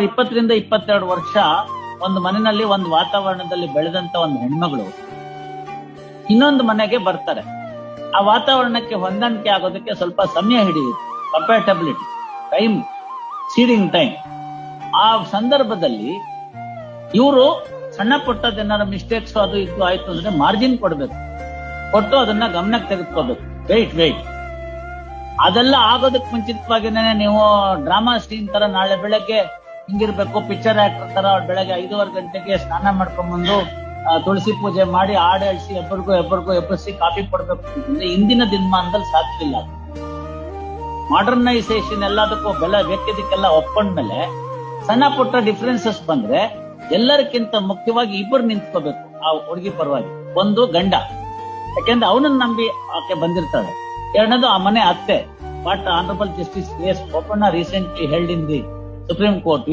20 ರಿಂದ 22 ವರ್ಷ ಒಂದು ಮನೆಯಲ್ಲಿ ಒಂದು ವಾತಾವರಣದಲ್ಲಿ ಬೆಳೆದಂತ ಒಂದು ಹೆಣ್ಮಗಳು ಇನ್ನೊಂದು ಮನೆಗೆ ಬರ್ತಾರೆ. ಆ ವಾತಾವರಣಕ್ಕೆ ಹೊಂದಾಣಿಕೆ ಆಗೋದಕ್ಕೆ ಸ್ವಲ್ಪ ಸಮಯ ಹಿಡಿಯುತ್ತೆ. Compatibility time, seeding time. ಆ ಸಂದರ್ಭದಲ್ಲಿ ಇವರು ಸಣ್ಣ ಪುಟ್ಟದೇನಾದ್ರು ಮಿಸ್ಟೇಕ್ಸ್ ಅದು ಇದು ಆಯ್ತು ಅಂದ್ರೆ ಮಾರ್ಜಿನ್ ಕೊಡ್ಬೇಕು, ಕೊಟ್ಟು ಅದನ್ನ ಗಮನಕ್ಕೆ ತೆಗೆದುಕೋಬೇಕು. ವೇಟ್ ಅದೆಲ್ಲ ಆಗೋದಕ್ಕೆ ಮುಂಚಿತವಾಗಿನೇ ನೀವು ಡ್ರಾಮಾ ಸೀನ್ ತರ ನಾಳೆ ಬೆಳಗ್ಗೆ ಹಿಂಗಿರ್ಬೇಕು, ಪಿಕ್ಚರ್ ಆಕ್ಟರ್ ತರ ಬೆಳಗ್ಗೆ 5:15 ಗಂಟೆಗೆ ಸ್ನಾನ ಮಾಡ್ಕೊಂಡ್ ಬಂದು ತುಳಸಿ ಪೂಜೆ ಮಾಡಿ ಹಾಡು ಹೇಳಿಸಿ ಎಬ್ಬರಿಗೂ ಎಬ್ಬರಿಸಿ ಕಾಫಿ ಕೊಡ್ಬೇಕು ಅಂತಂದ್ರೆ ಇಂದಿನ ದಿನಮಾನದಲ್ಲಿ ಸಾಧ್ಯವಿಲ್ಲ. ಮಾಡರ್ನೈಸೇಷನ್ ಎಲ್ಲದಕ್ಕೂ ಬೆಲೆ ಬೇಕಿದ್ದಕ್ಕೆಲ್ಲ ಒಪ್ಕೊಂಡ್ಮೇಲೆ ಸಣ್ಣ ಪುಟ್ಟ ಡಿಫ್ರೆನ್ಸಸ್ ಬಂದ್ರೆ ಎಲ್ಲರಿಗಿಂತ ಮುಖ್ಯವಾಗಿ ಇಬ್ಬರು ನಿಂತ್ಕೋಬೇಕು ಆ ಹುಡುಗಿ ಪರವಾಗಿ. ಒಂದು ಗಂಡ, ಯಾಕೆಂದ್ರೆ ಅವನನ್ನ ನಂಬಿ ಆಕೆ ಬಂದಿರ್ತಾಳೆ. ಎರಡನೇದು ಆ ಮನೆ ಅತ್ತೆ. What honourable justice S Bopanna recently held in the Supreme Court